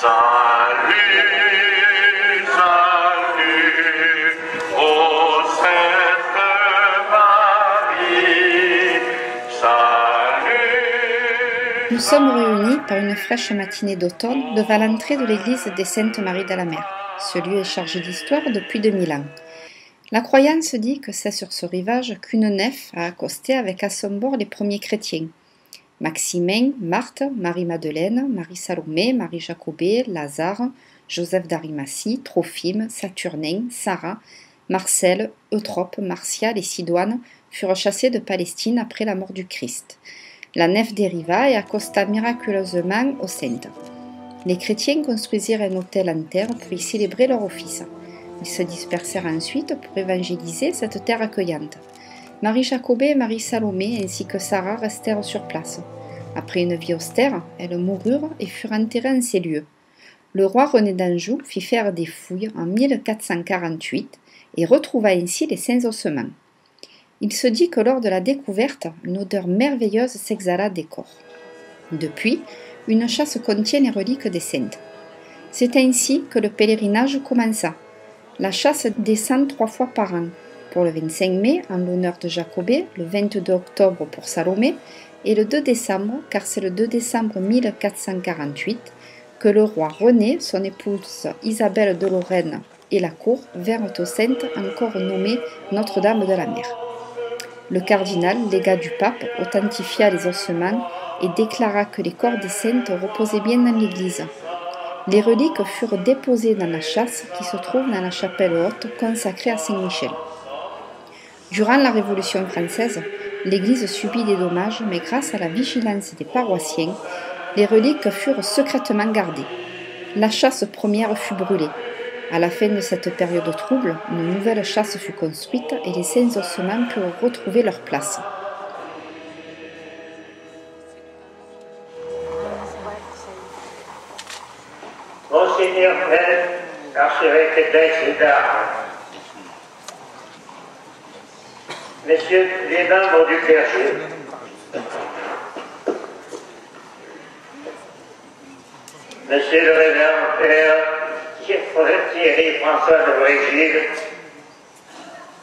Salut, salut, ô Sainte Marie, salut. Nous sommes réunis par une fraîche matinée d'automne devant l'entrée de l'église des Saintes Maries de la Mer. Ce lieu est chargé d'histoire depuis 2000 ans. La croyance dit que c'est sur ce rivage qu'une nef a accosté avec à son bord les premiers chrétiens. Maximin, Marthe, Marie-Madeleine, Marie-Salomé, Marie-Jacobée, Lazare, Joseph d'Arimathie, Trophime, Saturnin, Sarah, Marcel, Eutrope, Martial et Sidoine furent chassés de Palestine après la mort du Christ. La nef dériva et accosta miraculeusement aux saintes. Les chrétiens construisirent un autel en terre pour y célébrer leur office. Ils se dispersèrent ensuite pour évangéliser cette terre accueillante. Marie-Jacobée et Marie-Salomé ainsi que Sarah restèrent sur place. Après une vie austère, elles moururent et furent enterrées en ces lieux. Le roi René d'Anjou fit faire des fouilles en 1448 et retrouva ainsi les saints ossements. Il se dit que lors de la découverte, une odeur merveilleuse s'exhala des corps. Depuis, une chasse contient les reliques des saintes. C'est ainsi que le pèlerinage commença. La chasse descend 3 fois par an, pour le 25 mai en l'honneur de Jacobée, le 22 octobre pour Salomé et le 2 décembre, car c'est le 2 décembre 1448 que le roi René, son épouse Isabelle de Lorraine et la cour vinrent aux saintes encore nommées Notre-Dame de la Mer. Le cardinal, légat du pape, authentifia les ossements et déclara que les corps des saintes reposaient bien dans l'église. Les reliques furent déposées dans la châsse qui se trouve dans la chapelle haute consacrée à Saint-Michel. Durant la Révolution française, l'église subit des dommages, mais grâce à la vigilance des paroissiens, les reliques furent secrètement gardées. La châsse première fut brûlée. À la fin de cette période trouble, une nouvelle châsse fut construite et les saints ossements purent retrouver leur place. Monseigneur Pell, archevêque d'Aix et d'Arles, Messieurs les membres du clergé, Monsieur le révérend Père Thierry François de Brésil,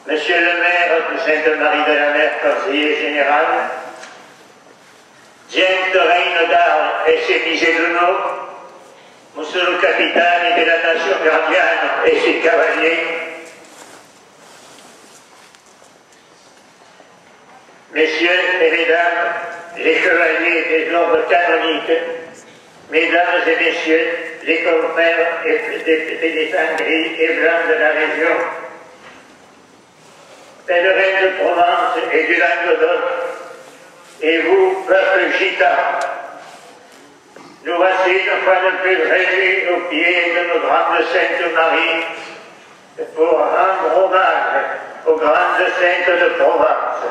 Monsieur le maire de Sainte-Marie de la Mer, conseiller général, James de Reine d'Arles et ses Miseduno, Monsieur le capitaine de la nation gardienne et ses cavaliers, Messieurs et Mesdames, les chevaliers des ordres canoniques, Mesdames et Messieurs, les confrères et des saints gris et blancs de la région, pèlerins de Provence et du Languedoc, et vous, peuple gitan, nous voici une fois de plus réunis au pied de nos grandes saintes Marie pour rendre hommage aux grandes saintes de Provence,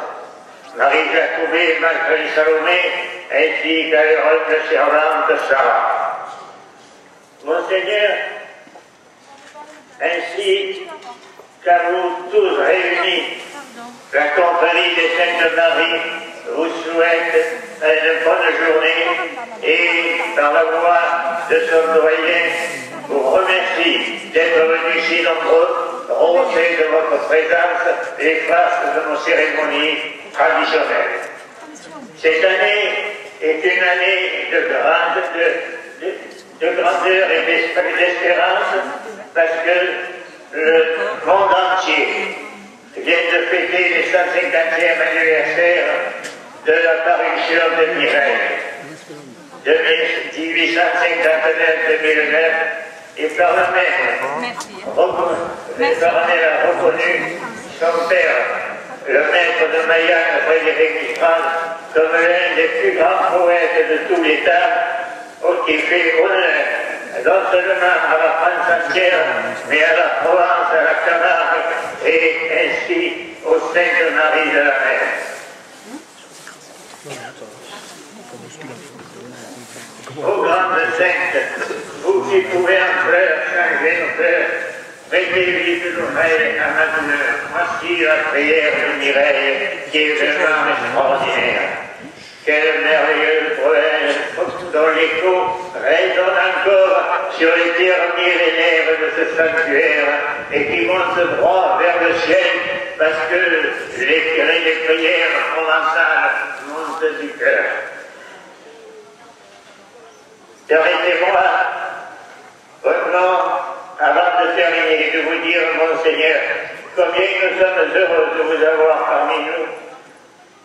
Marie-Jacobée et Marie-Salomé, ainsi qu'à leur humble servante Sarah. Monseigneur, ainsi qu'à vous tous réunis, la compagnie des Saintes Marie vous souhaite une bonne journée et, par la voix de son doyen, vous remercie d'être venus si nombreux rosser de votre présence les faces de nos cérémonies traditionnelles. Cette année est une année de grandeur et d'espérance parce que le monde entier vient de fêter le 150e anniversaire de la parution de Mireille de 1859-2009 et par la même reconnu son père, le maître de Mayenne, Frédéric Mistral, comme l'un des plus grands poètes de tous les temps, qui fait honneur non seulement à la France entière, mais à la Provence, à la Camargue et ainsi aux Saintes Marie de la Mer. Ô grandes saintes, vous qui pouvez en fleurs changer nos cœurs, mettez vite l'oreille à ma douleur. Voici la prière de Mireille qui est vraiment extraordinaire. Quel merveilleux poème dont l'écho résonne encore sur les pierres millénaires de ce sanctuaire et qui monte droit vers le ciel parce que les prières provençales montent du cœur. Permettez-moi, vraiment, avant de terminer, de vous dire, Monseigneur, combien nous sommes heureux de vous avoir parmi nous,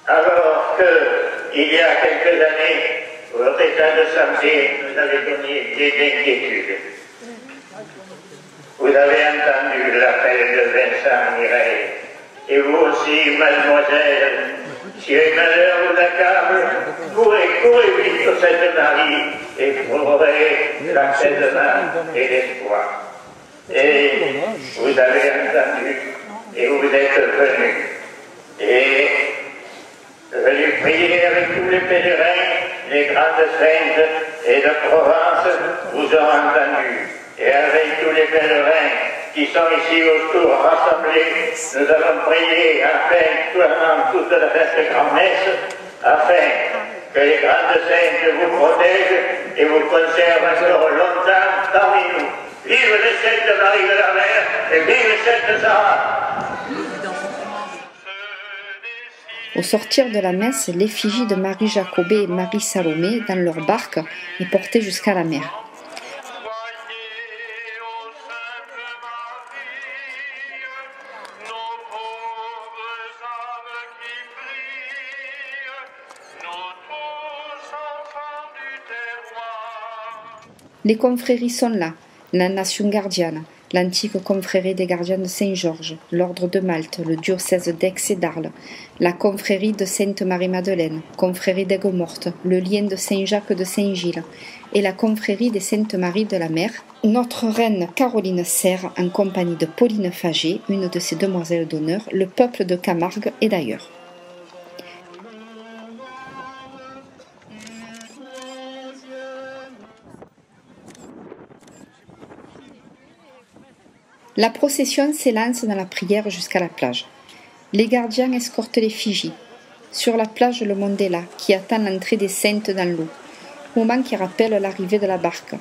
alors qu'il y a quelques années, votre état de santé nous avait donné des inquiétudes. Vous avez entendu l'appel de Vincent Mireille, et vous aussi, mademoiselle, si les malheurs vous accablent, courez vite sur cette Marie et trouverez l'apaisement et l'espoir. Et vous avez entendu, et vous êtes venus. Et venez prier avec tous les pèlerins, les grandes saintes et de Provence vous ont entendu. Et avec tous les pèlerins qui sont ici autour rassemblés, nous allons prier afin, toute la fête grand-messe, afin que les grandes saintes vous protègent et vous conservent encore longtemps parmi nous. Vive les Saintes Marie de la Mer et vive Sainte Sarah! Au sortir de la messe, l'effigie de Marie Jacobée et Marie Salomé dans leur barque est portée jusqu'à la mer. Les confréries sont là, la Nation gardienne, l'antique confrérie des gardiens de Saint-Georges, l'ordre de Malte, le diocèse d'Aix et d'Arles, la confrérie de Sainte-Marie-Madeleine, confrérie d'Aigues-Mortes, le lien de Saint-Jacques de Saint-Gilles et la confrérie des Saintes-Maries de la Mer. Notre reine Caroline sert, en compagnie de Pauline Faget, une de ses demoiselles d'honneur, le peuple de Camargue et d'ailleurs. La procession s'élance dans la prière jusqu'à la plage. Les gardiens escortent l'effigie. Sur la plage, le monde est là, qui attend l'entrée des saintes dans l'eau, moment qui rappelle l'arrivée de la barque.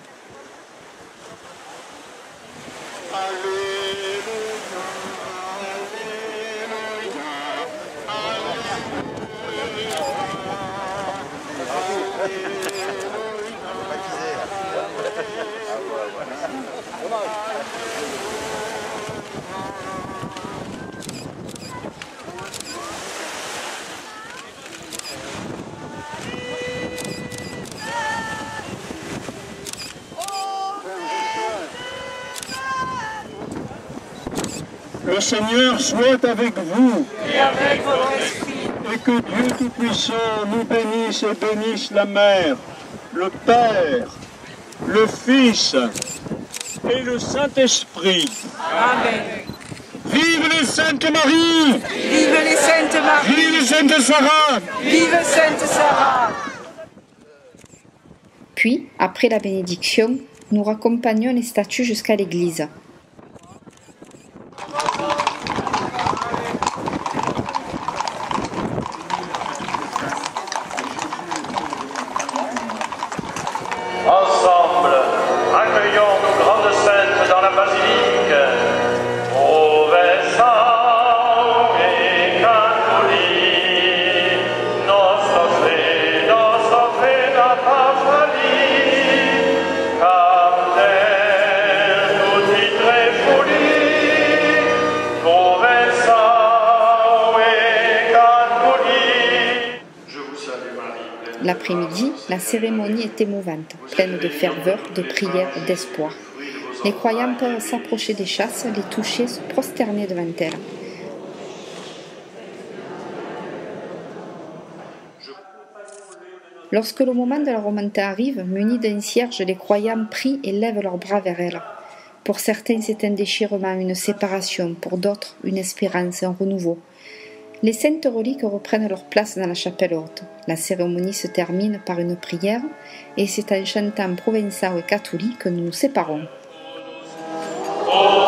Le Seigneur soit avec vous et avec votre esprit. Et que Dieu Tout-Puissant nous bénisse et bénisse la Mère, le Père, le Fils et le Saint-Esprit. Amen. Vive les Saintes Marie! Vive les Saintes Marie! Vive Sainte Sarah! Vive Sainte Sarah! Puis, après la bénédiction, nous raccompagnons les statues jusqu'à l'église. Ensemble, accueillons nos grandes saintes dans la basilique. Ove salve Catholique, nostra fede Catholique, Capter tutti tre fuli, Ove salve Catholique. Je vous salue Marie. L'après-midi, la cérémonie est émouvante, pleine de ferveur, de prière, d'espoir. Les croyants peuvent s'approcher des chasses, les toucher, se prosterner devant elles. Lorsque le moment de la remontée arrive, munis d'un cierge, les croyants prient et lèvent leurs bras vers elle. Pour certains, c'est un déchirement, une séparation, pour d'autres, une espérance, un renouveau. Les saintes reliques reprennent leur place dans la chapelle haute. La cérémonie se termine par une prière et c'est en chantant provençal et catholique que nous nous séparons. Oh